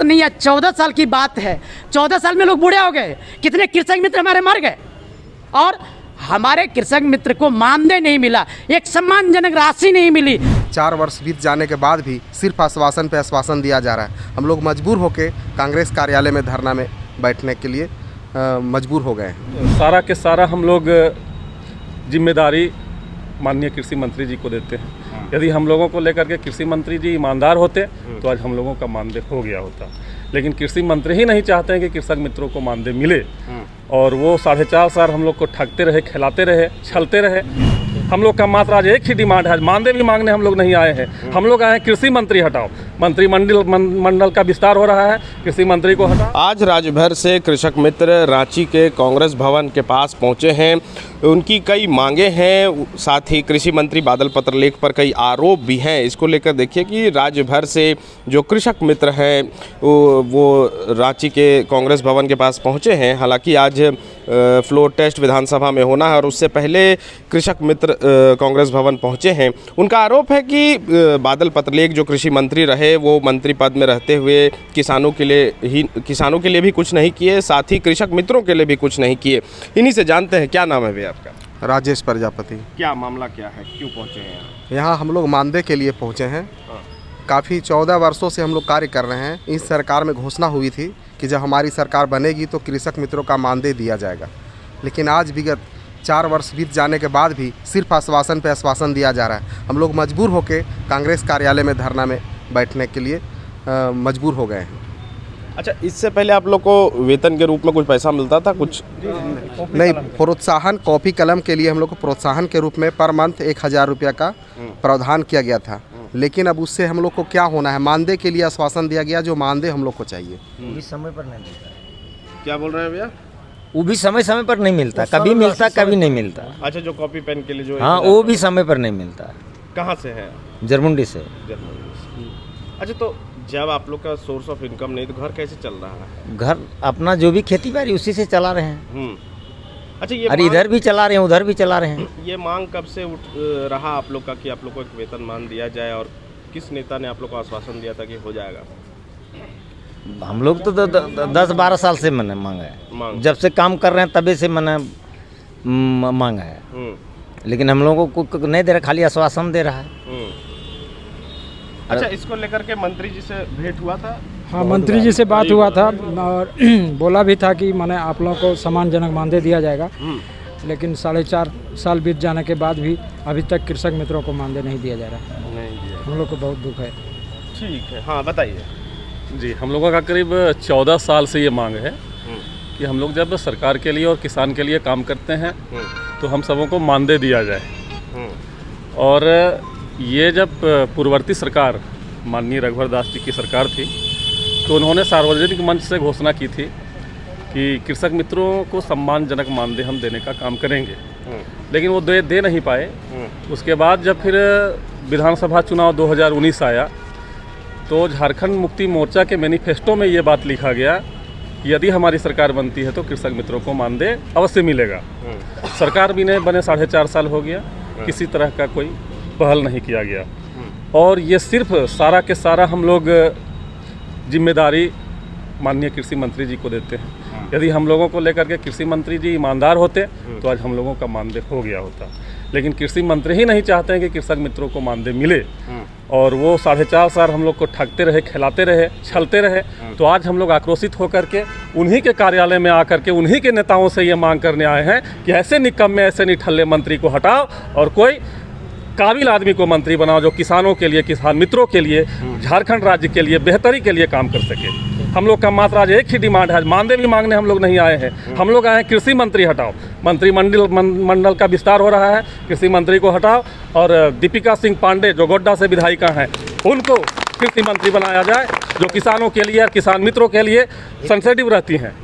नहीं है, 14 साल की बात है। 14 साल में लोग बूढ़े हो गए, कितने कृषक मित्र हमारे मर गए और हमारे कृषक मित्र को मानदेय नहीं मिला, एक सम्मानजनक राशि नहीं मिली। 4 वर्ष बीत जाने के बाद भी सिर्फ आश्वासन पे आश्वासन दिया जा रहा है। हम लोग मजबूर होकर कांग्रेस कार्यालय में धरना में बैठने के लिए मजबूर हो गए हैं। सारा के सारा हम लोग जिम्मेदारी माननीय कृषि मंत्री जी को देते हैं। यदि हम लोगों को लेकर के कृषि मंत्री जी ईमानदार होते तो आज हम लोगों का मानदेय हो गया होता, लेकिन कृषि मंत्री ही नहीं चाहते हैं कि कृषक मित्रों को मानदेय मिले और वो 4.5 साल हम लोग को ठगते रहे, खिलाते रहे, छलते रहे। हम लोग का मात्र आज एक ही डिमांड है, मानदेय भी मांगने हम लोग नहीं आए हैं। हम लोग आए हैं कृषि मंत्री हटाओ, मंत्रिमंडल का विस्तार हो रहा है, कृषि मंत्री को हटाओ। आज राज्य भर से कृषक मित्र रांची के कांग्रेस भवन के पास पहुंचे हैं। उनकी कई मांगे हैं, साथ ही कृषि मंत्री बादल पत्रलेख पर कई आरोप भी हैं। इसको लेकर देखिए कि राज्य भर से जो कृषक मित्र हैं वो रांची के कांग्रेस भवन के पास पहुंचे हैं। हालांकि आज फ्लोर टेस्ट विधानसभा में होना है और उससे पहले कृषक मित्र कांग्रेस भवन पहुंचे हैं। उनका आरोप है कि बादल पत्रलेख जो कृषि मंत्री रहे वो मंत्री पद में रहते हुए किसानों के लिए भी कुछ नहीं किए, साथ ही कृषक मित्रों के लिए भी कुछ नहीं किए। इन्हीं से जानते हैं, क्या नाम है भैया आपका? राजेश प्रजापति। क्या मामला क्या है, क्यों पहुँचे हैं यहाँ? हम लोग मानदेय के लिए पहुँचे हैं। काफ़ी 14 वर्षों से हम लोग कार्य कर रहे हैं। इस सरकार में घोषणा हुई थी कि जब हमारी सरकार बनेगी तो कृषक मित्रों का मानदेय दिया जाएगा, लेकिन आज विगत 4 वर्ष बीत जाने के बाद भी सिर्फ आश्वासन पे आश्वासन दिया जा रहा है। हम लोग मजबूर होकर कांग्रेस कार्यालय में धरना में बैठने के लिए मजबूर हो गए हैं। अच्छा, इससे पहले आप लोग को वेतन के रूप में कुछ पैसा मिलता था? कुछ नहीं, प्रोत्साहन कॉपी कलम के लिए हम लोग को प्रोत्साहन के रूप में पर मंथ 1000 रुपया का प्रावधान किया गया था, लेकिन अब उससे हम लोग को क्या होना है? मानदेय के लिए आश्वासन दिया गया, जो मानदेय हम लोग को चाहिए वो भी समय पर नहीं मिलता। क्या बोल रहे हैं भैया? वो भी समय पर नहीं मिलता, कभी मिलता कभी नहीं मिलता। अच्छा, जो कॉपी पेन के लिए जो हाँ, वो भी समय पर नहीं मिलता। कहाँ से है? जरमुंडी से। अच्छा, तो जब आप लोग का सोर्स ऑफ इनकम नहीं तो घर कैसे चल रहा है? घर अपना जो भी खेती बाड़ी उसी से चला रहे हैं। अच्छा, ये अरे इधर भी चला रहे हैं, उधर भी चला रहे हैं। ये मांग कब से उठ रहा आप लोग का कि आप लोग को एक वेतन मान दिया जाए, और किस नेता ने आप लोग को आश्वासन दिया था कि हो जाएगा? हम लोग तो 10-12 साल से मैंने मांगा है, जब से काम कर रहे हैं तभी से मैंने मांगा है, लेकिन हम लोगों को नहीं दे रहा, खाली आश्वासन दे रहा है। अच्छा, इसको लेकर के मंत्री जी से भेंट हुआ था? हाँ, मंत्री जी से बात हुआ था और बोला भी था कि माने आप लोगों को सम्मानजनक मानदेय दिया जाएगा, लेकिन 4.5 साल बीत जाने के बाद भी अभी तक कृषक मित्रों को मानदेय नहीं दिया जा रहा है। हम लोग को बहुत दुख है। ठीक है, हाँ बताइए जी। हम लोगों का करीब 14 साल से ये मांग है कि हम लोग जब सरकार के लिए और किसान के लिए काम करते हैं तो हम सबों को मानदेय दिया जाए। और ये जब पूर्ववर्ती सरकार माननीय रघुवर दास जी की सरकार थी तो उन्होंने सार्वजनिक मंच से घोषणा की थी कि कृषक मित्रों को सम्मानजनक मानदेय हम देने का काम करेंगे, लेकिन वो दे नहीं पाए। उसके बाद जब फिर विधानसभा चुनाव 2019 आया तो झारखंड मुक्ति मोर्चा के मैनिफेस्टो में ये बात लिखा गया कि यदि हमारी सरकार बनती है तो कृषक मित्रों को मानदेय अवश्य मिलेगा। सरकार भी ने बने 4.5 साल हो गया, किसी तरह का कोई पहल नहीं किया गया, और ये सिर्फ सारा के सारा हम लोग जिम्मेदारी माननीय कृषि मंत्री जी को देते हैं। यदि हम लोगों को लेकर के कृषि मंत्री जी ईमानदार होते तो आज हम लोगों का मानदेय हो गया होता, लेकिन कृषि मंत्री ही नहीं चाहते हैं कि कृषक मित्रों को मानदेय मिले और वो 4.5 साल हम लोग को ठगते रहे, खिलाते रहे, छलते रहे। तो आज हम लोग आक्रोशित होकर के उन्हीं के कार्यालय में आकर के उन्हीं के नेताओं से ये मांग करने आए हैं कि ऐसे निकम्मे, ऐसे निठल्ले मंत्री को हटाओ और कोई काबिल आदमी को मंत्री बनाओ जो किसानों के लिए, किसान मित्रों के लिए, झारखंड राज्य के लिए बेहतरी के लिए काम कर सके। हम लोग का मात्र आज एक ही डिमांड है, मानदेय भी मांगने हम लोग नहीं आए हैं। हम लोग आए हैं कृषि मंत्री हटाओ, मंत्रिमंडल का विस्तार हो रहा है, कृषि मंत्री को हटाओ और दीपिका सिंह पांडे जो गोड्डा से विधायिका हैं उनको कृषि मंत्री बनाया जाए, जो किसानों के लिए और किसान मित्रों के लिए सेंसिटिव रहती हैं।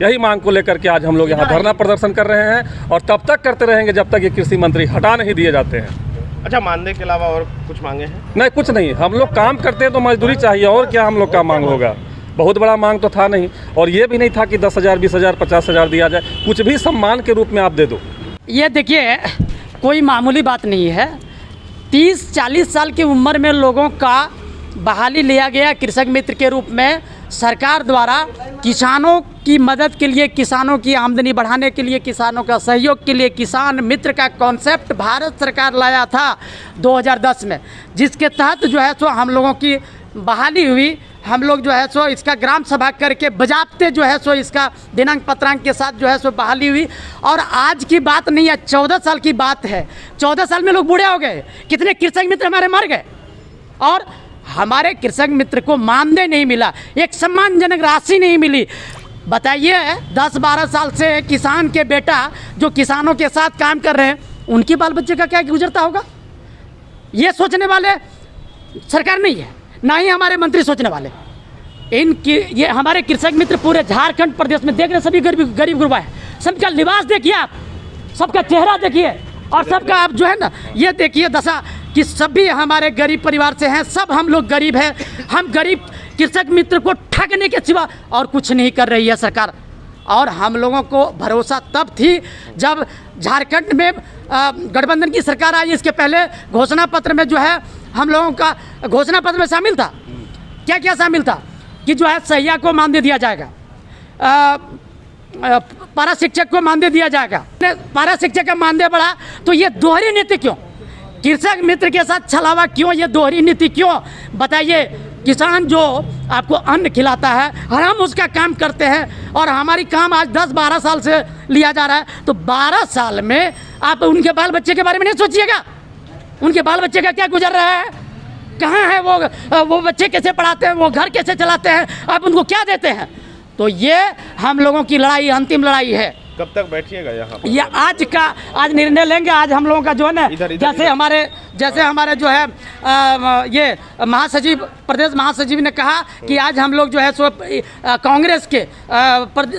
यही मांग को लेकर के आज हम लोग यहाँ धरना प्रदर्शन कर रहे हैं और तब तक करते रहेंगे जब तक ये कृषि मंत्री हटा नहीं दिए जाते हैं। अच्छा, मानदेय के अलावा और कुछ मांगे हैं? नहीं, कुछ नहीं। हम लोग काम करते हैं तो मजदूरी चाहिए, और क्या हम लोग का मांग होगा? बहुत बड़ा मांग तो था नहीं, और ये भी नहीं था कि 10,000, 20,000, 50,000 दिया जाए, कुछ भी सम्मान के रूप में आप दे दो। ये देखिए, कोई मामूली बात नहीं है। 30-40 साल की उम्र में लोगों का बहाली लिया गया कृषक मित्र के रूप में सरकार द्वारा किसानों की मदद के लिए, किसानों की आमदनी बढ़ाने के लिए, किसानों का सहयोग के लिए किसान मित्र का कॉन्सेप्ट भारत सरकार लाया था 2010 में, जिसके तहत जो है सो हम लोगों की बहाली हुई। हम लोग जो है सो इसका ग्राम सभा करके बजाबते जो है सो इसका दिनांक पत्रांक के साथ जो है सो बहाली हुई। और आज की बात नहीं है, 14 साल की बात है। 14 साल में लोग बूढ़े हो गए, कितने कृषक मित्र हमारे मर गए और हमारे कृषक मित्र को मानदेय नहीं मिला, एक सम्मानजनक राशि नहीं मिली। बताइए 10-12 साल से किसान के बेटा जो किसानों के साथ काम कर रहे हैं, उनके बाल बच्चे का क्या गुजरता होगा? ये सोचने वाले सरकार नहीं है, ना ही हमारे मंत्री सोचने वाले। ये हमारे कृषक मित्र पूरे झारखंड प्रदेश में देख रहे, सभी गरीब गुरबा है। सबका लिबास देखिए आप, सबका चेहरा देखिए, और सबका आप जो है ना ये देखिए दशा कि सभी हमारे गरीब परिवार से हैं, सब हम लोग गरीब हैं। हम गरीब कृषक मित्र को ठगने के सिवा और कुछ नहीं कर रही है सरकार। और हम लोगों को भरोसा तब थी जब झारखंड में गठबंधन की सरकार आई। इसके पहले घोषणा पत्र में जो है हम लोगों का घोषणा पत्र में शामिल था, क्या क्या शामिल था कि जो है सहिया को मानदेय दिया जाएगा, पारा शिक्षक को मानदेय दिया जाएगा। पारा शिक्षक का मानदेय बढ़ा, तो ये दोहरी नीति क्यों? कृषक मित्र के साथ छलावा क्यों? ये दोहरी नीति क्यों? बताइए। किसान जो आपको अन्न खिलाता है और हम उसका काम करते हैं, और हमारी काम आज 10-12 साल से लिया जा रहा है, तो 12 साल में आप उनके बाल बच्चे के बारे में नहीं सोचिएगा? उनके बाल बच्चे का क्या गुजर रहा है, कहाँ है वो बच्चे कैसे पढ़ाते हैं, वो घर कैसे चलाते हैं, आप उनको क्या देते हैं? तो ये हम लोगों की लड़ाई, अंतिम लड़ाई है। कब तक बैठिएगा यहाँ पर? ये आज निर्णय लेंगे। आज हम लोगों का जो है ना, जैसे हमारे जो है ये महासचिव, प्रदेश महासचिव ने कहा कि आज हम लोग जो है सो कांग्रेस के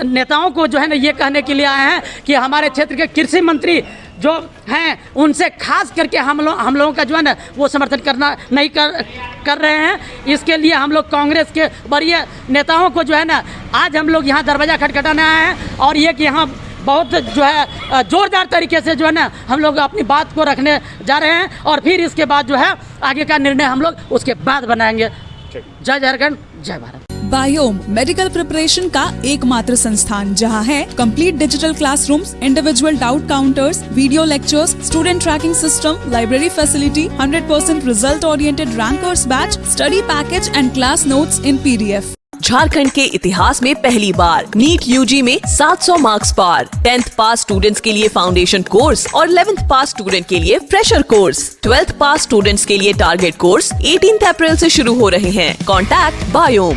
नेताओं को जो है ना ये कहने के लिए आए हैं कि हमारे क्षेत्र के कृषि मंत्री जो हैं उनसे खास करके हम लोगों का जो है ना वो समर्थन करना नहीं कर रहे हैं। इसके लिए हम लोग कांग्रेस के वरीय नेताओं को जो है ना आज हम लोग यहाँ दरवाज़ा खटखटाने आए हैं, और ये कि यहाँ बहुत जो है जोरदार तरीके से जो है ना हम लोग अपनी बात को रखने जा रहे हैं, और फिर इसके बाद जो है आगे का निर्णय हम लोग उसके बाद बनाएंगे। जय झारखंड, जय भारत। बायोम मेडिकल प्रिपरेशन का एकमात्र संस्थान जहां है complete digital classrooms, individual doubt counters, video lectures, student tracking system, library facility, 100% result oriented rankers batch, study package and class notes in PDF। Jharkhand के इतिहास में पहली बार नीट UG में 700 मार्क्स पार। 10th पास स्टूडेंट्स के लिए फाउंडेशन कोर्स और 11th पास student के लिए फ्रेशर कोर्स। 12th पास स्टूडेंट्स के लिए टारगेट कोर्स 18 अप्रैल से शुरू हो रहे हैं। Contact biome.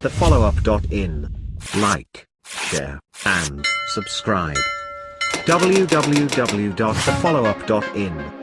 thefollowup.in. Like, share, and subscribe. www.thefollowup.in